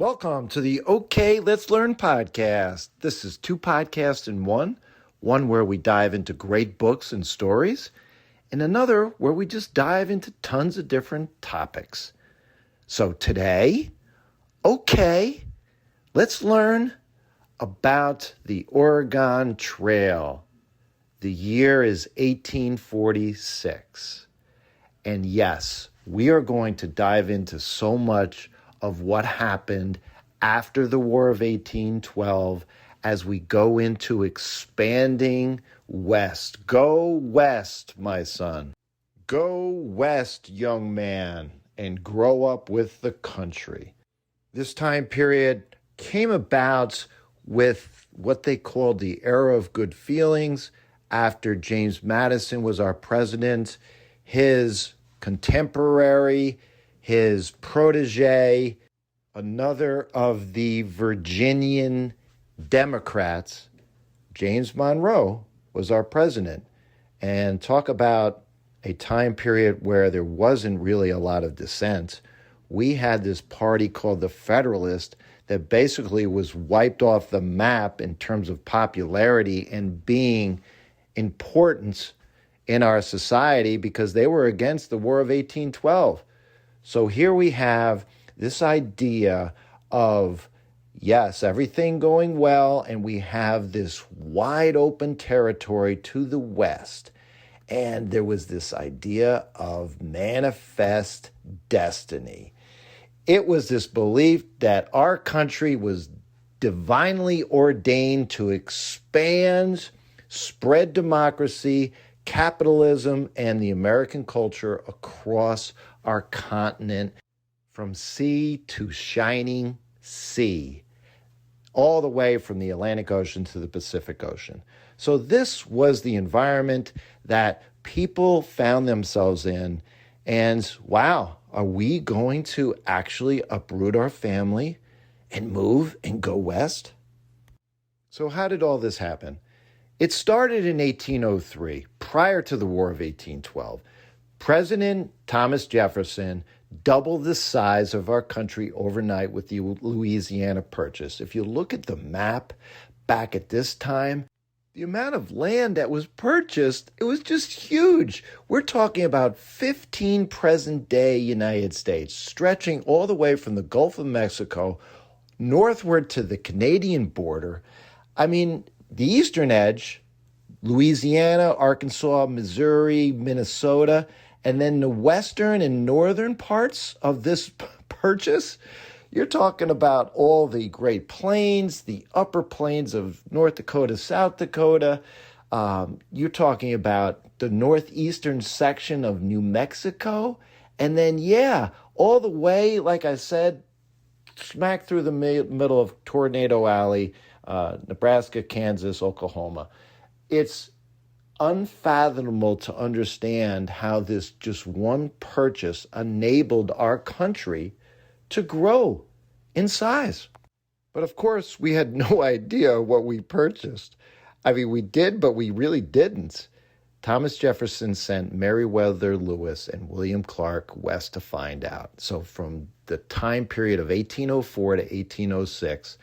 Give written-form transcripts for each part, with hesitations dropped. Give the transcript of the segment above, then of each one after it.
Welcome to the OK, Let's Learn podcast. This is two podcasts in one where we dive into great books and stories, and another where we just dive into tons of different topics. So today, OK, let's learn about the Oregon Trail. The year is 1846. And yes, we are going to dive into so much of what happened after the War of 1812 as we go into expanding west. Go west, my son. Go west, young man, and grow up with the country. This time period came about with what they called the era of good feelings after James Madison was our president. His contemporary, his protege, another of the Virginian Democrats, James Monroe, was our president. And talk about a time period where there wasn't really a lot of dissent. We had this party called the Federalist that basically was wiped off the map in terms of popularity and being important in our society because they were against the War of 1812. So here we have this idea of, yes, everything going well, and we have this wide open territory to the west. And there was this idea of manifest destiny. It was this belief that our country was divinely ordained to expand, spread democracy, capitalism, and the American culture across our continent from sea to shining sea, all the way from the Atlantic Ocean to the Pacific Ocean. So this was the environment that people found themselves in. And wow, are we going to actually uproot our family and move and go west? So how did all this happen? It started in 1803, prior to the War of 1812. President Thomas Jefferson doubled the size of our country overnight with the Louisiana Purchase. If you look at the map back at this time, the amount of land that was purchased, it was just huge. We're talking about 15 present-day United States, stretching all the way from the Gulf of Mexico northward to the Canadian border. I mean, the eastern edge, Louisiana, Arkansas, Missouri, Minnesota, and then the western and northern parts of this purchase, you're talking about all the Great Plains, the upper plains of North Dakota, South Dakota. You're talking about the northeastern section of New Mexico. And then, all the way, like I said, smack through the middle of Tornado Alley, Nebraska, Kansas, Oklahoma. It's unfathomable to understand how this just one purchase enabled our country to grow in size. But of course, we had no idea what we purchased. I mean, we did, but we really didn't. Thomas Jefferson sent Meriwether Lewis and William Clark west to find out. So from the time period of 1804 to 1806,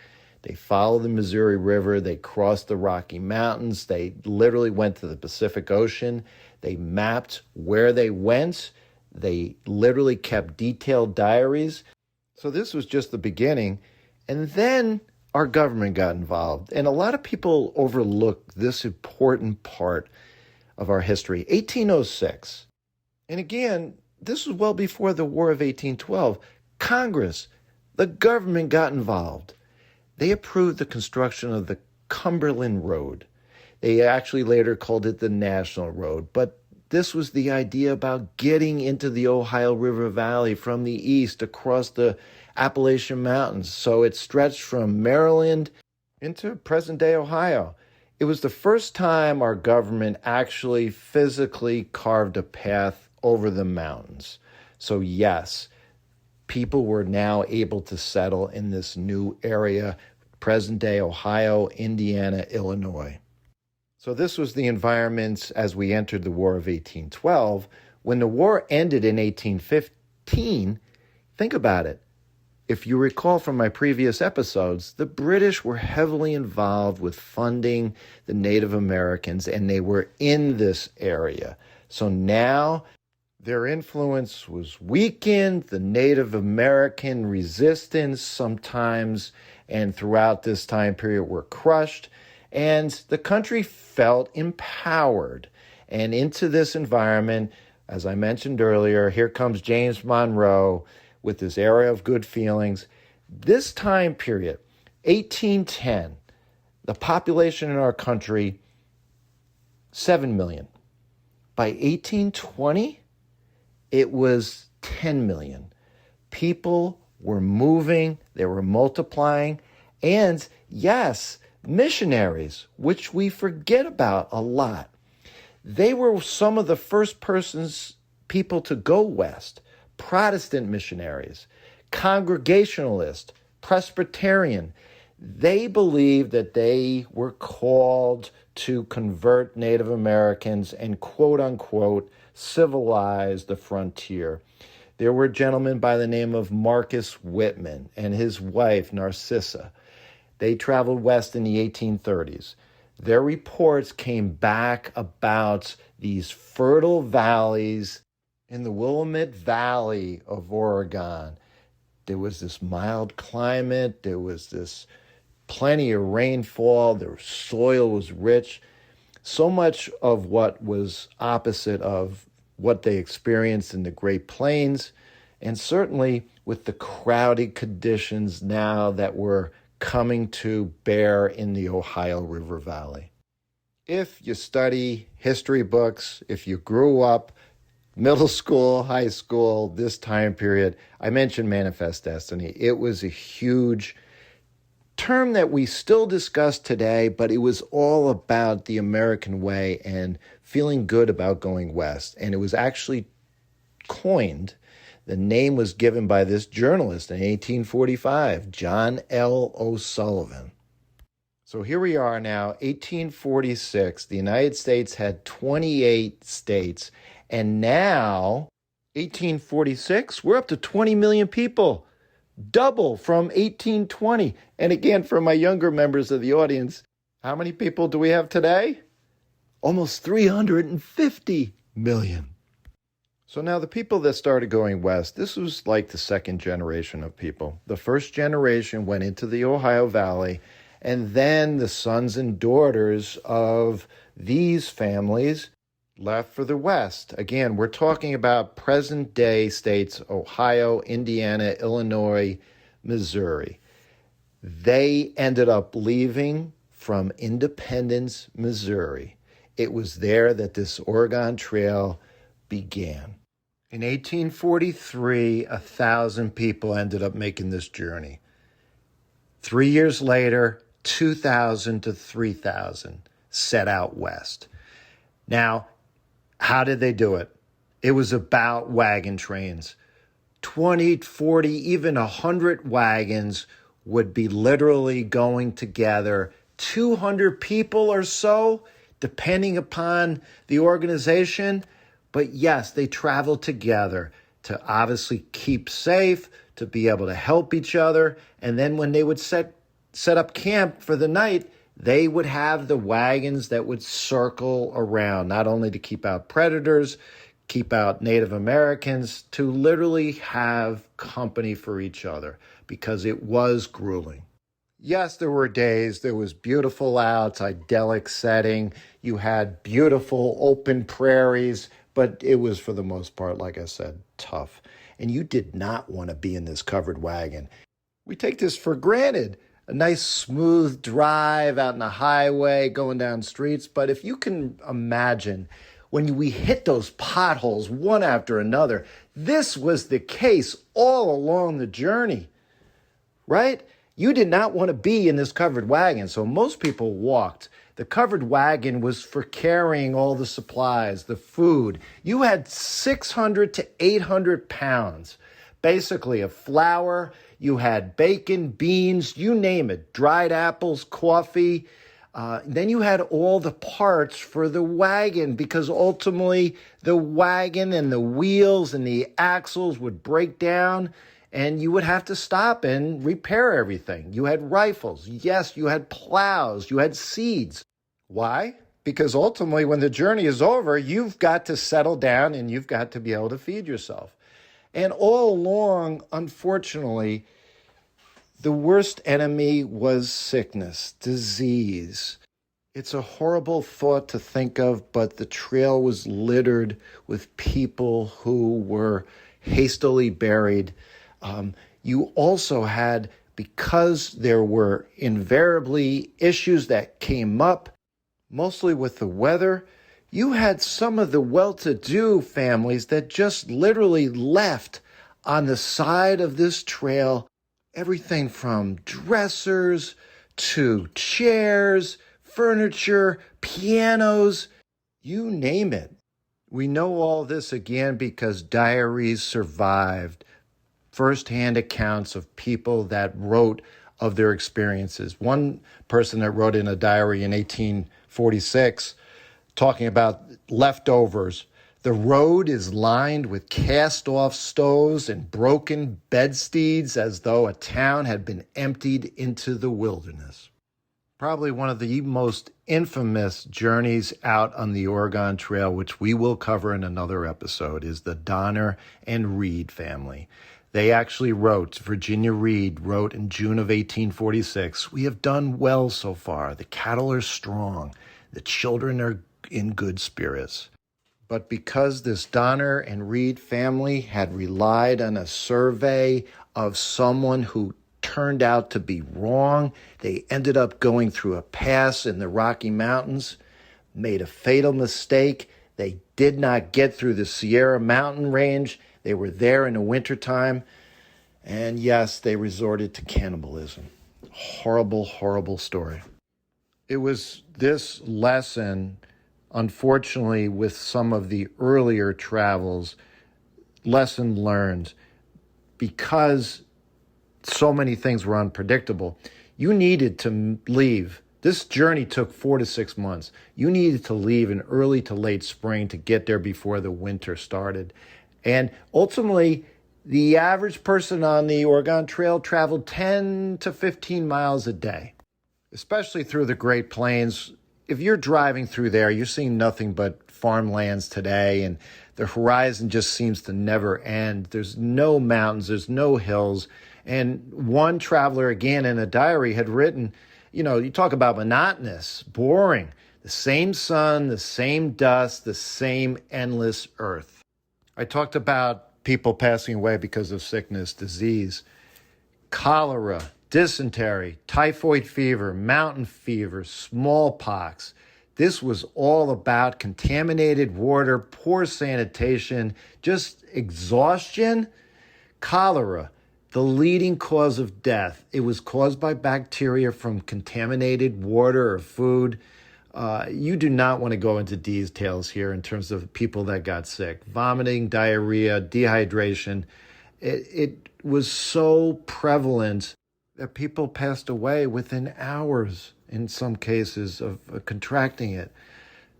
they followed the Missouri River. They crossed the Rocky Mountains. They literally went to the Pacific Ocean. They mapped where they went. They literally kept detailed diaries. So this was just the beginning. And then our government got involved. And a lot of people overlook this important part of our history. 1806. And again, this was well before the War of 1812. Congress, the government got involved. They approved the construction of the Cumberland Road. They actually later called it the National Road. But this was the idea about getting into the Ohio River Valley from the east across the Appalachian Mountains. So it stretched from Maryland into present-day Ohio. It was the first time our government actually physically carved a path over the mountains. So yes, people were now able to settle in this new area, present-day Ohio, Indiana, Illinois. So this was the environment as we entered the War of 1812. When the war ended in 1815, think about it. If you recall from my previous episodes, the British were heavily involved with funding the Native Americans, and they were in this area. So now their influence was weakened. The Native American resistance sometimes and throughout this time period were crushed, and the country felt empowered. And into this environment, as I mentioned earlier, here comes James Monroe with this era of good feelings. This time period, 1810, the population in our country, 7 million. By 1820, it was 10 million. People were moving, they were multiplying, and yes, missionaries, which we forget about a lot. They were some of the first people to go west. Protestant missionaries, Congregationalist, Presbyterian. They believed that they were called to convert Native Americans and quote unquote civilize the frontier. There were gentlemen by the name of Marcus Whitman and his wife Narcissa. They traveled west in the 1830s. Their reports came back about these fertile valleys in the Willamette Valley of Oregon. There was this mild climate. There was this plenty of rainfall. The soil was rich. So much of what was opposite of what they experienced in the Great Plains, and certainly with the crowded conditions now that were coming to bear in the Ohio River Valley. If you study history books, if you grew up middle school, high school, this time period, I mentioned Manifest Destiny. It was a huge term that we still discuss today, but it was all about the American way and feeling good about going west. And it was actually coined, the name was given by this journalist in 1845, John L. O'Sullivan. So here we are now, 1846. The United States had 28 states. And now, 1846, we're up to 20 million people, double from 1820. And again, for my younger members of the audience, how many people do we have today? Almost 350 million. So now the people that started going west, this was like the second generation of people. The first generation went into the Ohio Valley, and then the sons and daughters of these families left for the West. Again, we're talking about present-day states, Ohio, Indiana, Illinois, Missouri. They ended up leaving from Independence, Missouri. It was there that this Oregon Trail began. In 1843, 1,000 people ended up making this journey. 3 years later, 2,000 to 3,000 set out west. Now, how did they do it? It was about wagon trains. 20, 40, even 100 wagons would be literally going together. 200 people or so, depending upon the organization. But yes, they traveled together to obviously keep safe, to be able to help each other. And then when they would set up camp for the night, they would have the wagons that would circle around, not only to keep out predators, keep out Native Americans, to literally have company for each other, because it was grueling. Yes, there were days, there was beautiful out, idyllic setting, you had beautiful open prairies, but it was for the most part, like I said, tough. And you did not want to be in this covered wagon. We take this for granted. A nice smooth drive out in the highway, going down streets. But if you can imagine when we hit those potholes one after another, this was the case all along the journey, right? You did not want to be in this covered wagon. So most people walked. The covered wagon was for carrying all the supplies, the food. You had 600 to 800 pounds, basically, of flour. You had bacon, beans, you name it, dried apples, coffee. Then you had all the parts for the wagon, because ultimately the wagon and the wheels and the axles would break down. and you would have to stop and repair everything. You had rifles. Yes, you had plows. You had seeds. Why? Because ultimately, when the journey is over, you've got to settle down and you've got to be able to feed yourself. And all along, unfortunately, the worst enemy was sickness, disease. It's a horrible thought to think of, but the trail was littered with people who were hastily buried. You also had, because there were invariably issues that came up, mostly with the weather, you had some of the well-to-do families that just literally left on the side of this trail everything from dressers to chairs, furniture, pianos, you name it. We know all this again because diaries survived, firsthand accounts of people that wrote of their experiences. One person that wrote in a diary in 1846 talking about leftovers. The road is lined with cast-off stoves and broken bedsteads as though a town had been emptied into the wilderness. Probably one of the most infamous journeys out on the Oregon Trail, which we will cover in another episode, is the Donner and Reed family. They actually wrote, Virginia Reed wrote in June of 1846, "We have done well so far. The cattle are strong. The children are in good spirits." But because this Donner and Reed family had relied on a survey of someone who turned out to be wrong, they ended up going through a pass in the Rocky Mountains, made a fatal mistake. They did not get through the Sierra Mountain Range. They were there in the wintertime. And yes, they resorted to cannibalism. Horrible, horrible story. It was this lesson, unfortunately, with some of the earlier travels, lesson learned, because so many things were unpredictable. You needed to leave. This journey took 4 to 6 months. You needed to leave in early to late spring to get there before the winter started. And ultimately, the average person on the Oregon Trail traveled 10 to 15 miles a day, especially through the Great Plains. If you're driving through there, you're seeing nothing but farmlands today, and the horizon just seems to never end. There's no mountains, there's no hills. And one traveler, again, in a diary had written, you talk about monotonous, boring, the same sun, the same dust, the same endless earth. I talked about people passing away because of sickness, disease, cholera, dysentery, typhoid fever, mountain fever, smallpox. This was all about contaminated water, poor sanitation, just exhaustion. Cholera, the leading cause of death. It was caused by bacteria from contaminated water or food. You do not want to go into details here in terms of people that got sick. Vomiting, diarrhea, dehydration. It was so prevalent that people passed away within hours, in some cases, of contracting it.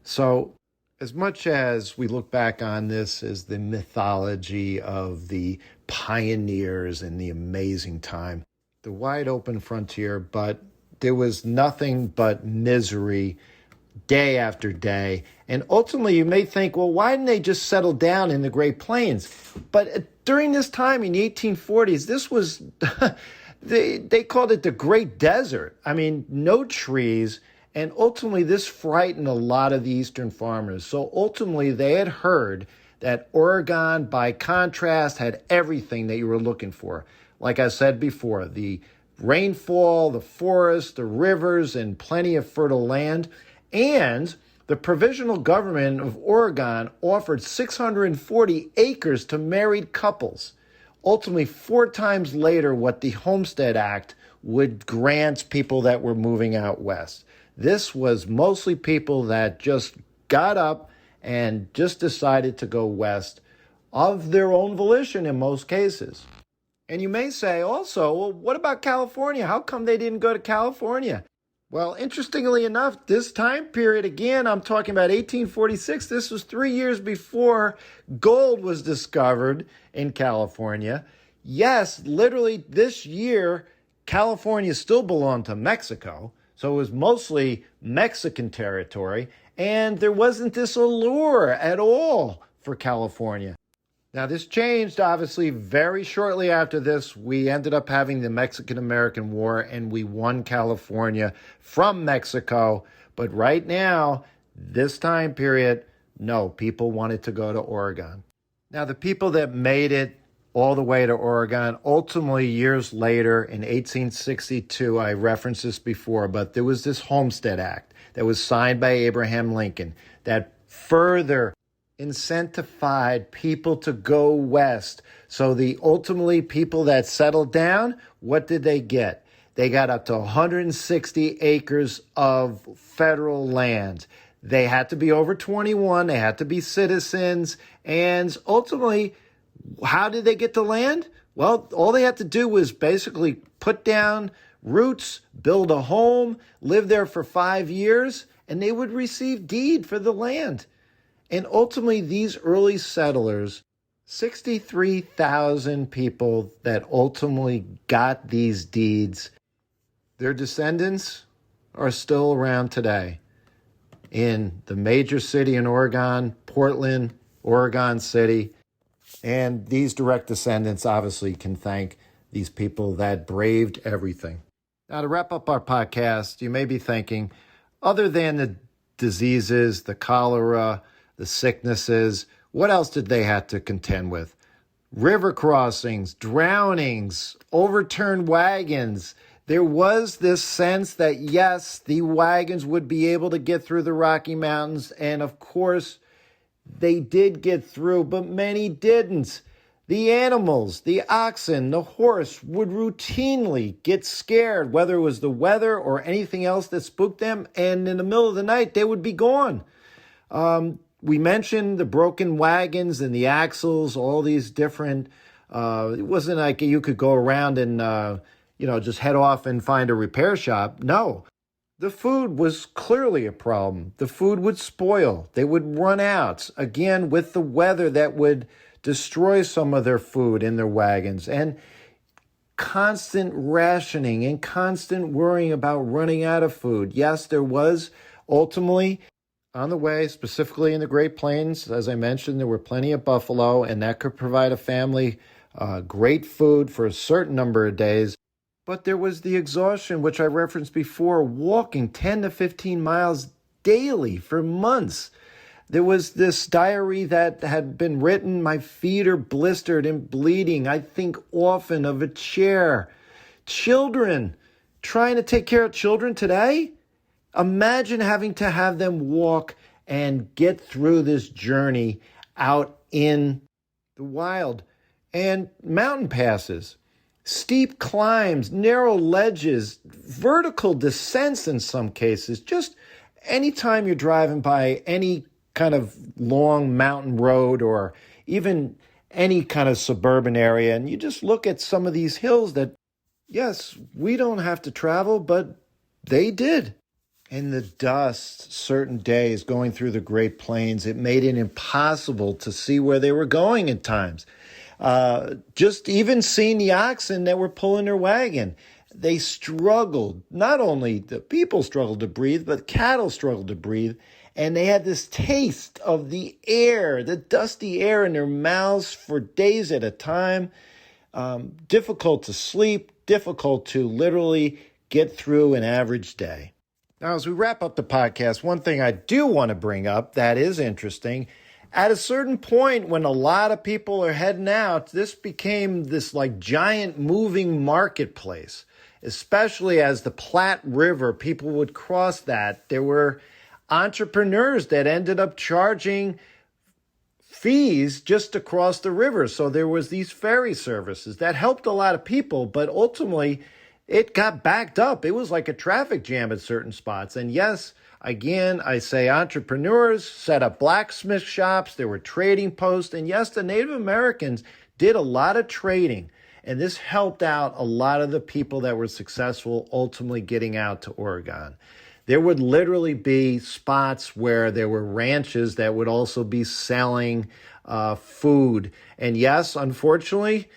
So as much as we look back on this as the mythology of the pioneers and the amazing time, the wide open frontier, but there was nothing but misery day after day. And ultimately, you may think, well, why didn't they just settle down in the Great Plains? But during this time in the 1840s, this was, they called it the Great Desert. I mean, no trees. And ultimately, this frightened a lot of the Eastern farmers. So ultimately, they had heard that Oregon, by contrast, had everything that you were looking for. Like I said before, the rainfall, the forests, the rivers, and plenty of fertile land. And the provisional government of Oregon offered 640 acres to married couples. Ultimately, 4 times later, what the Homestead Act would grant people that were moving out west. This was mostly people that just got up and just decided to go west of their own volition in most cases. And you may say also, well, what about California? How come they didn't go to California? Well, interestingly enough, this time period, again, I'm talking about 1846. This was 3 years before gold was discovered in California. Yes, literally this year, California still belonged to Mexico. So it was mostly Mexican territory. And there wasn't this allure at all for California. Now, this changed obviously very shortly after this. We ended up having the Mexican American War and we won California from Mexico. But right now, this time period, no, people wanted to go to Oregon. Now, the people that made it all the way to Oregon, ultimately years later in 1862, I referenced this before, but there was this Homestead Act that was signed by Abraham Lincoln that further incentivized people to go west. So the ultimately people that settled down, what did they get? They got up to 160 acres of federal land. They had to be over 21. They had to be citizens. And ultimately, how did they get the land? Well, all they had to do was basically put down roots, build a home, live there for 5 years, and they would receive deed for the land. And ultimately, these early settlers, 63,000 people that ultimately got these deeds, their descendants are still around today in the major city in Oregon, Portland, Oregon City. And these direct descendants obviously can thank these people that braved everything. Now, to wrap up our podcast, you may be thinking, other than the diseases, the cholera, the sicknesses, what else did they have to contend with? River crossings, drownings, overturned wagons. There was this sense that, yes, the wagons would be able to get through the Rocky Mountains. And of course, they did get through, but many didn't. The animals, the oxen, the horse would routinely get scared, whether it was the weather or anything else that spooked them. And in the middle of the night, they would be gone. We mentioned the broken wagons and the axles, all these different, it wasn't like you could go around and, just head off and find a repair shop. No, the food was clearly a problem. The food would spoil. They would run out, again, with the weather that would destroy some of their food in their wagons. And constant rationing and constant worrying about running out of food. Yes, there was ultimately on the way, specifically in the Great Plains, as I mentioned, there were plenty of buffalo, and that could provide a family great food for a certain number of days. But there was the exhaustion, which I referenced before, walking 10 to 15 miles daily for months. There was this diary that had been written, my feet are blistered and bleeding. I think often of a chair. Children, trying to take care of children today? Imagine having to have them walk and get through this journey out in the wild. And mountain passes, steep climbs, narrow ledges, vertical descents in some cases. Just anytime you're driving by any kind of long mountain road or even any kind of suburban area, and you just look at some of these hills that, yes, we don't have to travel, but they did. And the dust, certain days going through the Great Plains, it made it impossible to see where they were going at times. Just even seeing the oxen that were pulling their wagon, they struggled. Not only the people struggled to breathe, but cattle struggled to breathe. And they had this taste of the air, the dusty air in their mouths for days at a time. Difficult to sleep, difficult to literally get through an average day. Now, as we wrap up the podcast, one thing I do want to bring up that is interesting, at a certain point when a lot of people are heading out, this became this like giant moving marketplace, especially as the Platte River, people would cross that. There were entrepreneurs that ended up charging fees just to cross the river. So there was these ferry services that helped a lot of people, but ultimately it got backed up. It was like a traffic jam at certain spots. And yes, again, I say entrepreneurs set up blacksmith shops. There were trading posts. And yes, the Native Americans did a lot of trading. And this helped out a lot of the people that were successful ultimately getting out to Oregon. There would literally be spots where there were ranches that would also be selling food. And yes, unfortunately,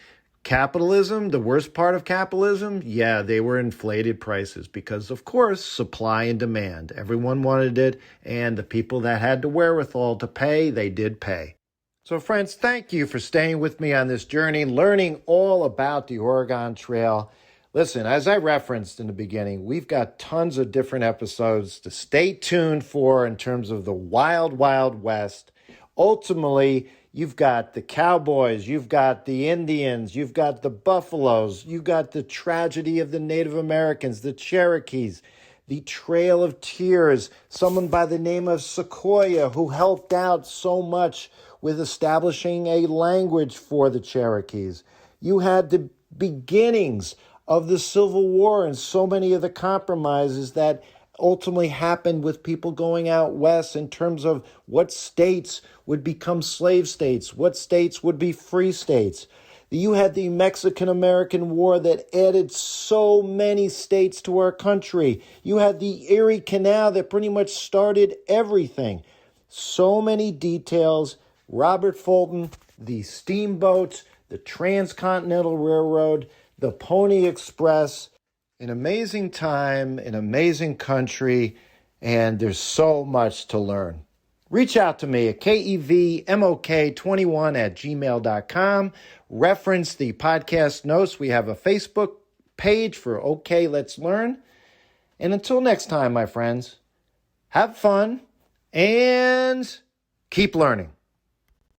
Capitalism, the worst part of capitalism, yeah, they were inflated prices because, of course, supply and demand. Everyone wanted it, and the people that had the wherewithal to pay, they did pay. So, friends, thank you for staying with me on this journey, learning all about the Oregon Trail. Listen, as I referenced in the beginning, we've got tons of different episodes to stay tuned for in terms of the wild, wild West. Ultimately, you've got the cowboys, you've got the Indians, you've got the buffaloes, you've got the tragedy of the Native Americans, the Cherokees, the Trail of Tears, someone by the name of Sequoyah who helped out so much with establishing a language for the Cherokees. You had the beginnings of the Civil War and so many of the compromises that ultimately happened with people going out west in terms of what states would become slave states, what states would be free states. You had the Mexican-American War that added so many states to our country. You had the Erie Canal that pretty much started everything. So many details. Robert Fulton, the steamboats, the Transcontinental Railroad, the Pony Express. An amazing time, an amazing country, and there's so much to learn. Reach out to me at kevmok21@gmail.com. Reference the podcast notes. We have a Facebook page for OK, Let's Learn. And until next time, my friends, have fun and keep learning.